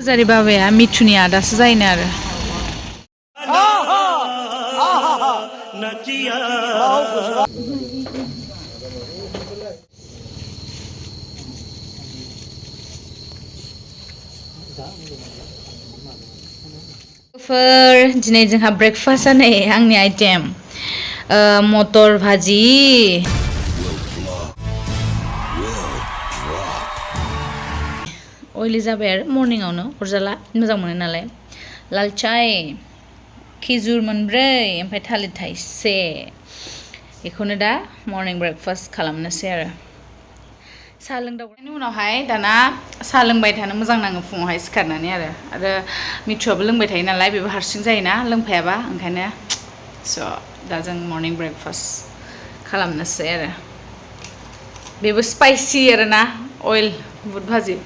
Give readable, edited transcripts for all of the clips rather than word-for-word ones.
फुजारि बाबाया मिथुनि आदासो जायोनो आरो दिनै जोंहा ब्रेकफास्टआ नै आंनि आइटेम मटर भाजि अइलि जाबाय आरो मर्निंआवनो हरजाला मोजां मोनो नालाय लाल चाय खिजुर मोनब्रै ओमफ्राय थालिर थाइसे बेखौनो दा मर्निं ब्रेकफास्ट खालामनोसै आरो साहा लोंदावनायनि उनावहाय दाना साहा लोंबाय थानो मोजां नाङो फुङावहाय सिखारनानै आरो मिथुआबो लोंबाय थायो नालाय बेबो हारसिं जायोना लोंफायाबा ओंखायनो स' दा जों मर्निं ब्रेकफास्ट खालामनोसै आरो बेबो स्पाइसि आरोना अइल बुद भाजि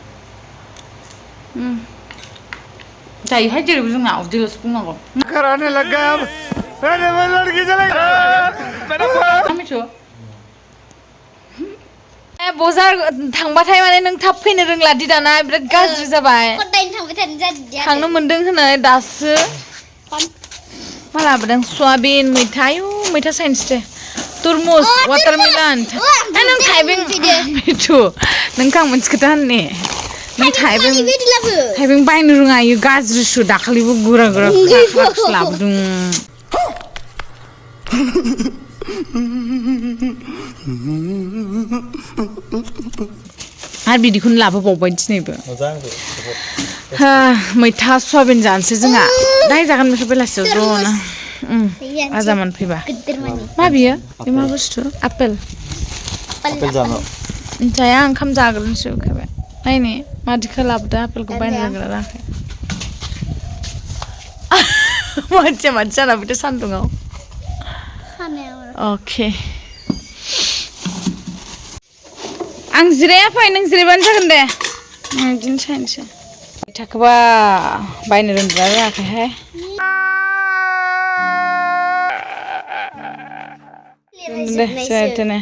जायोहाय जेरैबो जोंना उदैल'सो बुंनांगौ मिथु बजार थांबाथाय माने नों थाब फैनो रोंला दि दाना बिराद गाज्रि जाबाय थांनो मोनदों होनो दासो मा लाबोदों सयाबिन मैथा आयु मैथा साइन्स दे तुरमुस वाटारमेलन नों थाइबें मिथु नोंखौ आं मोनसे खोथा होननि नों थाइबें बायनो रोङा इयो गाज्रिसो दाखालिबो गोरा लाबोदों आरो बिदिखौनो लाबोबावबाय दिनैबो मैथा सयाबिन जानोसै जोंहा दाहाय जागोन बेखौ बेलासियाव ज'नो आजामोन फैबा मा बियो बे मा बुस्थु आपेल जाया ओंखाम जाग्रोनोसै उखैबाय नायनि मादिखौ लाबोदो आपेलखौ बायनो रोंग्रा राखै मानसिया मादि जाना बिदि सान्दुङाव अके आं जिराया फै नों जिरायबानो जागोन दे बिदिनो साइनसै मैथाखौबा बायनो रोंग्रा रोङाखैहाय दे जिरायथ'नो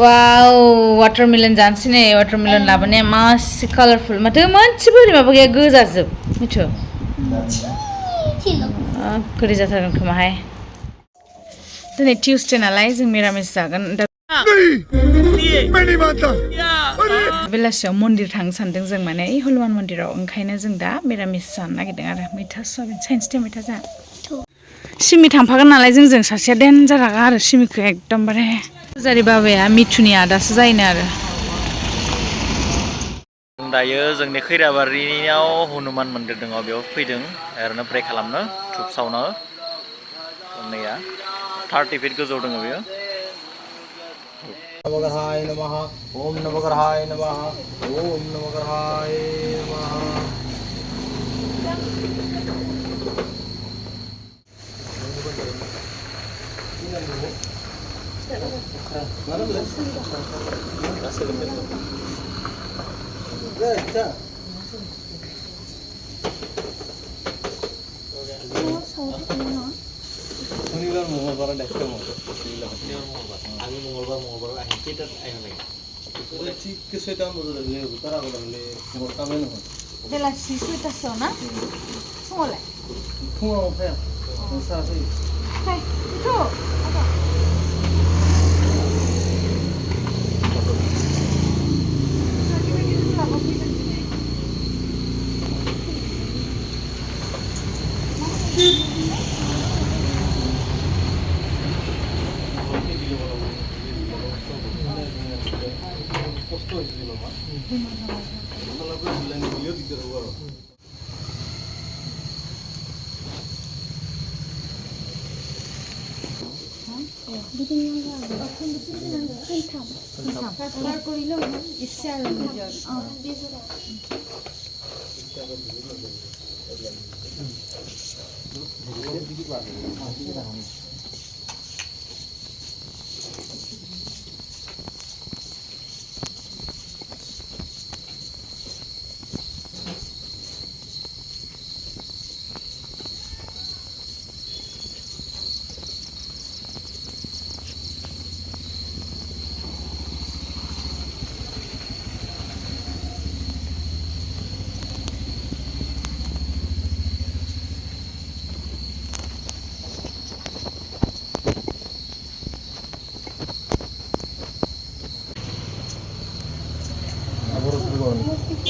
वाव वाटारमेलन जानोसै नै वाटारमेलन लाबोनाया मासे कालारफुल माथो मोनसेबो ओरै माबा गैया गोजाजोब मिथु गोदै जाथारगोन खोमाहाय दिनै टिउसडे नालाय जों मिरामिस जागोन बेलासियाव मन्दिर थांनो सानदों जों माने हनुमान मन्दिराव ओंखायनो जों दा मिरामिस जानो नागिरदों आरो मैथा सयाबिन साइन्स दे मैथा जा सिमि थांफागोन नालाय जोंजों सासेया देनजार रागा आरो सिमिखौ एकदमबारे फुजारि बाबाया मिथुनि आदासो जायोनो आरो दायो जोंनि खैराबारियाव हनुमान मन्दिर दङ बेयाव फैदों ओरैनो प्रे खालामनो धुप सावनो नैया 30 फिट गोजौ दङ बेयो नमोग्रहाय नमः ओम नमोग्रहाय नमः ओम नमोग्रहाय नमः शनिबार मंगलबार दाखिल दङ आंनि मंगलबार आहि केटार आइहा লাগে ঠিক ছয়টা বজাত लेबो तारा बजाले हरखाबाय नङा बेलासि 6टासोआव ना फुङावलाय फुङाव फैया सारा फैयो फै थ'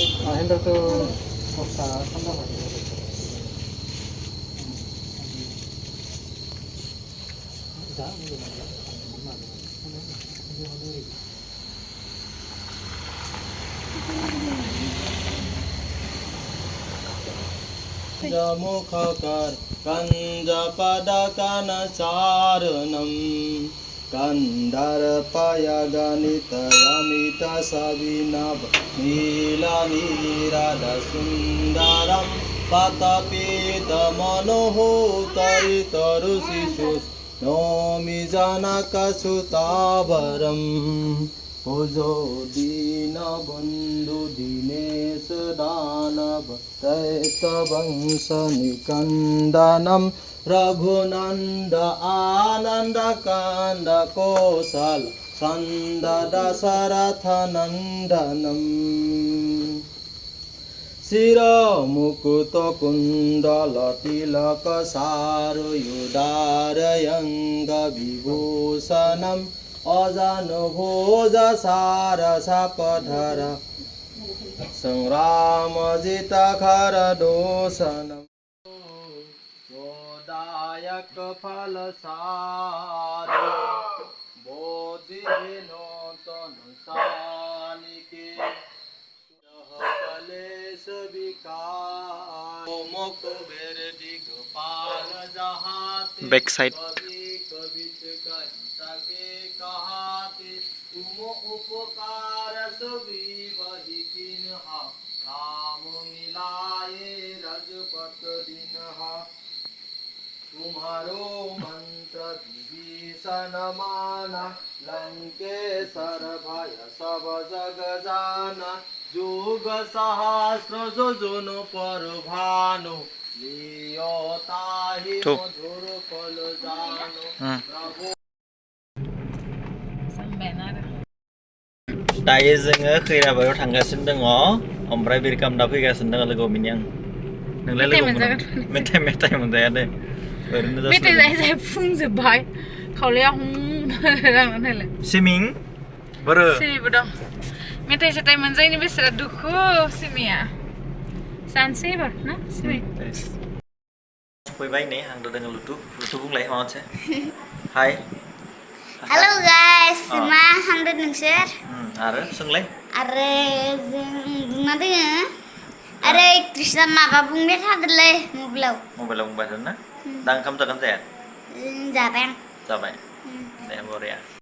Mahendra tuh kota Sunda lagi. Jamukakar kanja padakana charanam kandar payaganita yamita sabinab nila nirada sundaram patapita manoho taritaru sisus nomi janaka sutabaram Pujo dina bandhu dinesh danab taita bangsa nikandanam raghunanda ananda kanda kosal sanda dasaratha nandanam Sira mukuta kundala tilaka saru yudarayanga vibhusanam Ajano bhoja sara sapadhara sangrama jita khara dosanam Yodayak phala sari bodhi vinotan sanike Kales vikar mokto verdi gopal jahate Backside. तुम उपकार सभी वही किन्हा राम मिलाए रजपत दिनहा तुम्हारो मंत्र विभीषण माना लंकेश्वर भय सब जग जाना जुग सहस्र जोजन पर भानु लियो ताहि मधुर फल जानो प्रभु Sampai nada. Dayo जोङो खैराबारियाव थांगासिनो दङ ओमफ्राय बिरकाम दा फैगासिनो दङ लोगो मिनिं नोंलाय लोगो मेथाइ मोनजाया दे ओरैनो जास्ट मेथाइ जायै जायै फुंजोब्बाय खावलाया लांनानै सिमिं बोरो सिमिबो दं मेथाइ सेथाइ मोनजायैनि बेसेरा दुखु सिमिया जानोसै एबार ना सिमि फैबाय नै आं दा दोङो लुथु बुंलाय माबा मोनसे हाय Halo guys, मा खालामदों नोंसोर? आरो सोंलाय आरो जों बुंना दोङो आरो कृष्णा माबा बुंबाय थादोलै मबाइलाव बुंबाय थादों ना दा ओंखाम जागोन जाया जाबाय जाबाय दे बरिया